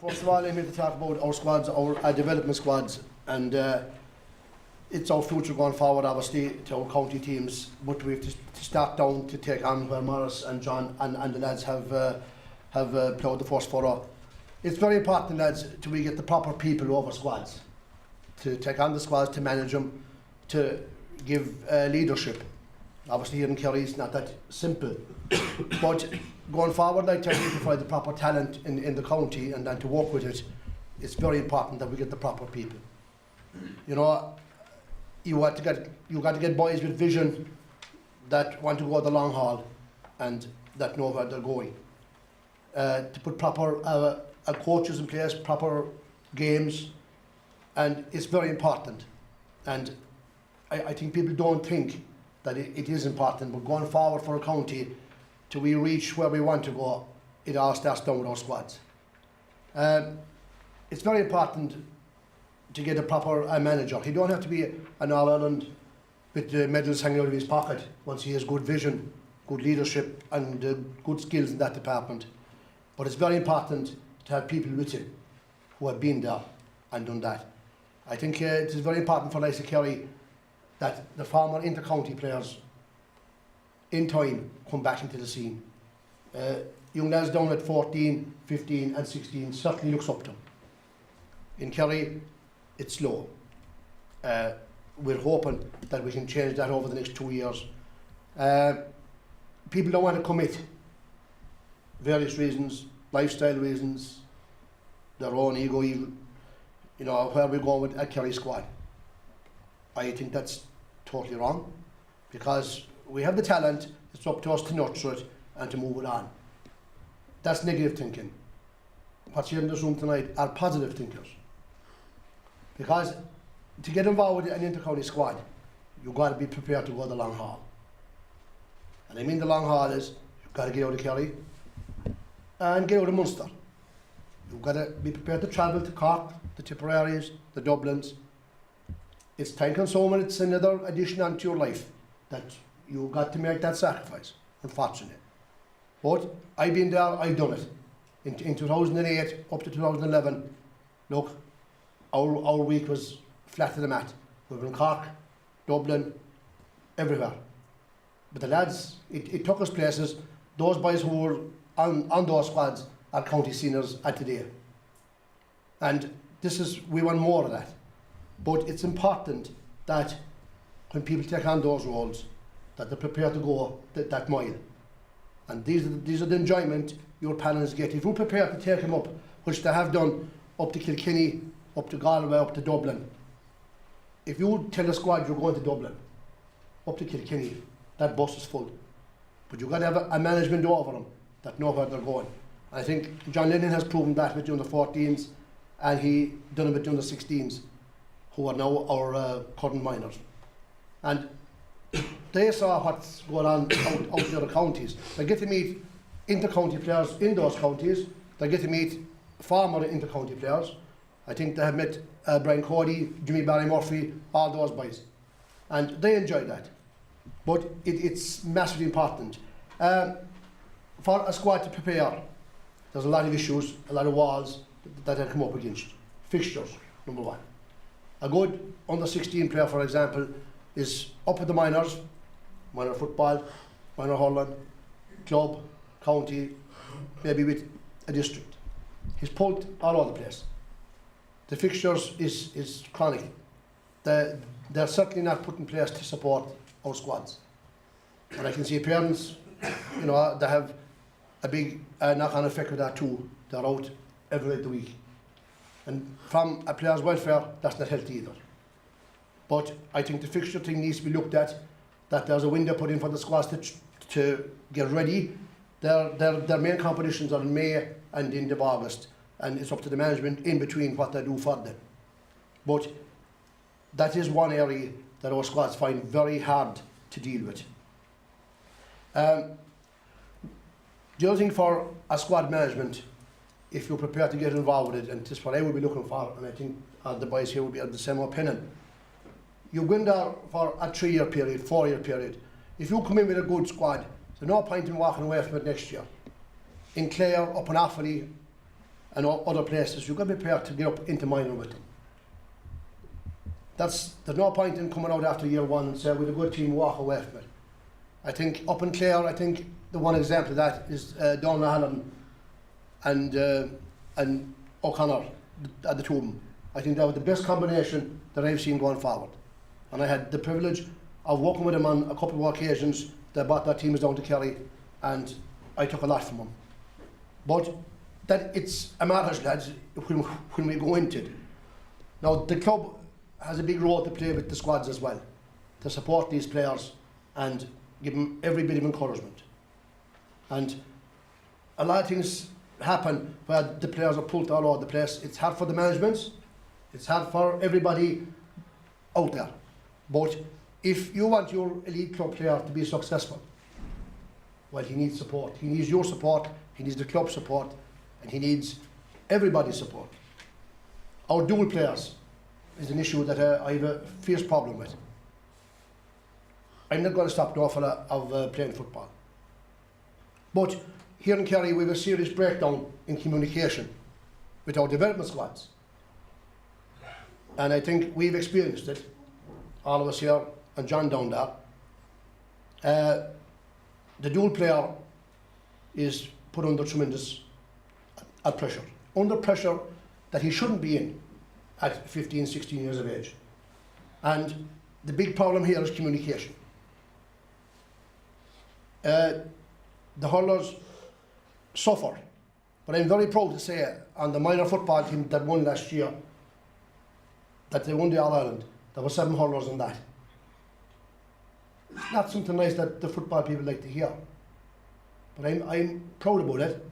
First of all, I'm here to talk about our squads, our development squads, and it's our future going forward, obviously, to our county teams. But we have to start down to take on where Morris and John and the lads have ploughed the first furrow. It's very important, lads, to we get the proper people over squads, to take on the squads, to manage them, to give leadership. Obviously, here in Kerry, it's not that simple. But going forward, like to identify the proper talent in the county and then to work with it, it's very important that we get the proper people. You know, you got to get boys with vision that want to go the long haul and that know where they're going. To put proper coaches in place, proper games, and it's very important. And I think people don't think that it is important, but going forward for a county, till we reach where we want to go, it all starts down with our squads. It's very important to get a proper manager. He don't have to be an All-Ireland with the medals hanging out of his pocket once he has good vision, good leadership and good skills in that department. But it's very important to have people with him who have been there and done that. I think it is very important for Lysa Kerry that the former inter-county players in time come back into the scene. Young lads down at 14, 15 and 16 certainly looks up to them. In Kerry, it's slow. We're hoping that we can change that over the next 2 years. People don't want to commit. Various reasons, lifestyle reasons, their own ego even. You know, where we're going with a Kerry squad. I think that's totally wrong, because we have the talent, it's up to us to nurture it and to move it on. That's negative thinking. What's here in this room tonight are positive thinkers. Because to get involved with an inter-county squad, you've got to be prepared to go the long haul. And I mean the long haul is, you've got to get out of Kerry and get out of Munster. You've got to be prepared to travel to Cork, the Tipperaries, the Dublins. It's time consuming, it's another addition onto your life that you've got to make that sacrifice, unfortunately. But I've been there, I've done it. In 2008 up to 2011, look, our week was flat to the mat. We were in Cork, Dublin, everywhere. But the lads, it took us places. Those boys who were on those squads are county seniors at today. And we want more of that. But it's important that when people take on those roles, that they're prepared to go that mile. And these are the enjoyment your panels get. If you're prepared to take them up, which they have done up to Kilkenny, up to Galway, up to Dublin. If you tell a squad you're going to Dublin, up to Kilkenny, that bus is full. But you've got to have a management over them that know where they're going. I think John Lennon has proven that with the under 14s, and he done it with the under 16s. Who are now our current minors. And they saw what's going on out in the other counties. They get to meet inter-county players in those counties. They get to meet former inter-county players. I think they have met Brian Cody, Jimmy Barry Murphy, all those boys. And they enjoy that. But it's massively important. For a squad to prepare, there's a lot of issues, a lot of walls that have come up against. Fixtures, number one. A good under-16 player, for example, is up at the minors, minor football, minor hurling, club, county, maybe with a district. He's pulled all over the place. The fixtures is chronic. They're certainly not put in place to support our squads. And I can see parents, you know, they have a big knock-on effect with that too. They're out every day of the week. And from a player's welfare, that's not healthy either. But I think the fixture thing needs to be looked at, that there's a window put in for the squads to get ready. Their main competitions are in May and end of August, and it's up to the management in between what they do for them. But that is one area that our squads find very hard to deal with. The other thing for a squad management, if you're prepared to get involved with it, and this is what I would be looking for, and I think the boys here will be of the same opinion. You go in there for a 3-year period, 4-year period. If you come in with a good squad, there's no point in walking away from it next year. In Clare, up in Offaly, and other places, you've got to be prepared to get up into minor with them. There's no point in coming out after year one and say, with a good team, walk away from it. I think up in Clare, I think the one example of that is Don Hallam and O'Connor, the two of them. I think that was the best combination that I've seen going forward. And I had the privilege of working with them on a couple of occasions. They brought their teams down to Kerry, and I took a lot from them. But that it's a matter, lads, when we go into it. Now, the club has a big role to play with the squads as well, to support these players and give them every bit of encouragement. And a lot of things happen where the players are pulled all over the place. It's hard for the management, it's hard for everybody out there. But if you want your elite club player to be successful, well, he needs support. He needs your support, he needs the club support, and he needs everybody's support. Our dual players is an issue that I have a fierce problem with. I'm not going to stop no fella of playing football. But here in Kerry we have a serious breakdown in communication with our development squads. And I think we've experienced it, all of us here and John down there. The dual player is put under tremendous pressure. Under pressure that he shouldn't be in at 15, 16 years of age. And the big problem here is communication. The hurlers suffer, but I'm very proud to say on the minor football team that won last year, that they won the All-Ireland, there were 7 hurlers in that. It's not something nice that the football people like to hear, but I'm proud about it.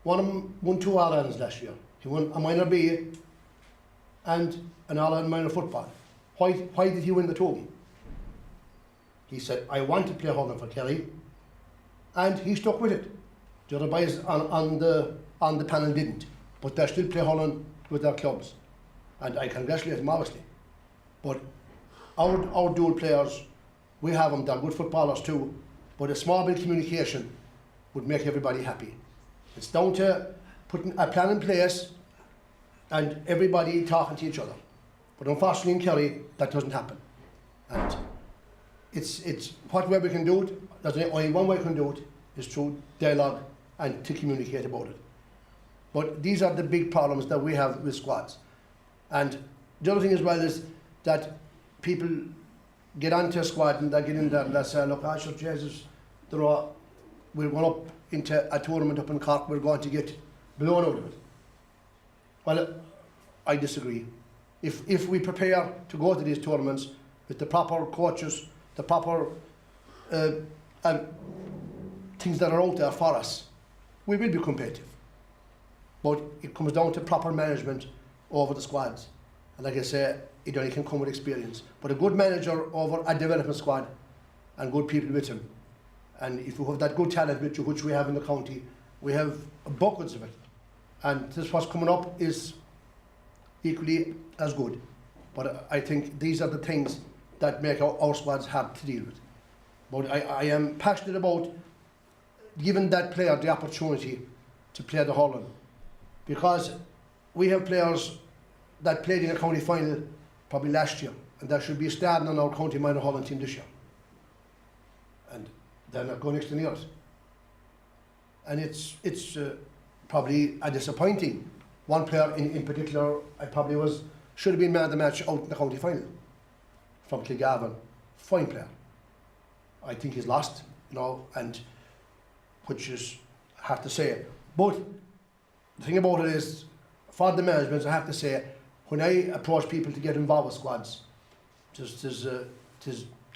One of them won 2 All-Irelands last year. He won a minor B and an All-Ireland minor football. Why did he win the 2 of them? He said, I want to play hurling for Kerry, and he stuck with it. The other boys on the panel didn't, but they still play hurling with their clubs, and I congratulate them obviously. But our dual players, we have them, they're good footballers too, but a small bit of communication would make everybody happy. It's down to putting a plan in place and everybody talking to each other. But unfortunately in Kerry, that doesn't happen. And it's what way we can do it, there's only one way we can do it, is through dialogue and to communicate about it. But these are the big problems that we have with squads. And the other thing as well is that people get onto a squad and they get in there and they say, look, sure, Jesus, we're going up into a tournament up in Cork, we're going to get blown out of it. Well, I disagree. If we prepare to go to these tournaments with the proper coaches, the proper things that are out there for us, we will be competitive. But it comes down to proper management over the squads. And like I say, it only can come with experience. But a good manager over a development squad and good people with him. And if we have that good talent with you, which we have in the county, we have buckets of it. And this what's coming up is equally as good. But I think these are the things that make our squads hard to deal with. But I am passionate about giving that player the opportunity to play the hurling. Because we have players that played in a county final probably last year, and there should be a starting on our county minor hurling team this year. And they're not going next near it. And it's probably a disappointing. One player in particular, I probably should have been man of the match out in the county final from Kilgarvan. Fine player. I think he's lost, and which is hard to say. But the thing about it is, for the management, I have to say, when I approach people to get involved with squads, it is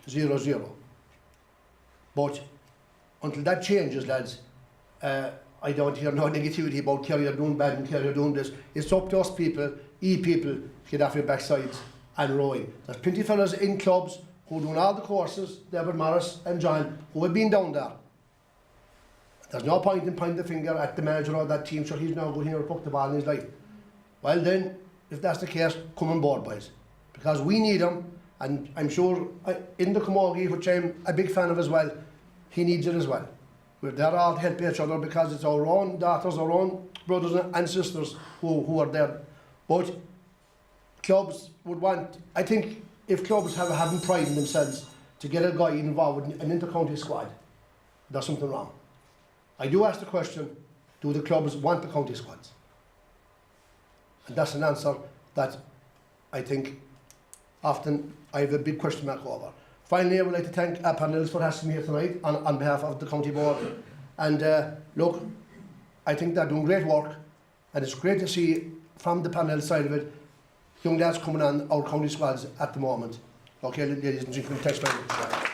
0-0. But until that changes, lads, I don't hear no negativity about Kerry are doing bad and Kerry are doing this. It's up to us people, people, to get off your backsides and rowing. There's plenty of fellas in clubs who are doing all the courses, David Morris and John, who have been down there. There's no point in pointing the finger at the manager or that team, sure he's now going here and puck the ball in his life. Well then, if that's the case, come on board, boys. Because we need him, and I'm sure in the Camogie, which I'm a big fan of as well, he needs it as well. We're there all to help each other because it's our own daughters, our own brothers and sisters who are there. But clubs would want, I think, if clubs having pride in themselves to get a guy involved in an inter-county squad, there's something wrong. I do ask the question, do the clubs want the county squads? And that's an answer that I think often I have a big question mark over. Finally, I would like to thank Parnells for hosting me here tonight on behalf of the county board. And look, I think they're doing great work, and it's great to see from the Parnells side of it, young lads coming on our county squads at the moment. Okay, ladies and gentlemen, thanks very much.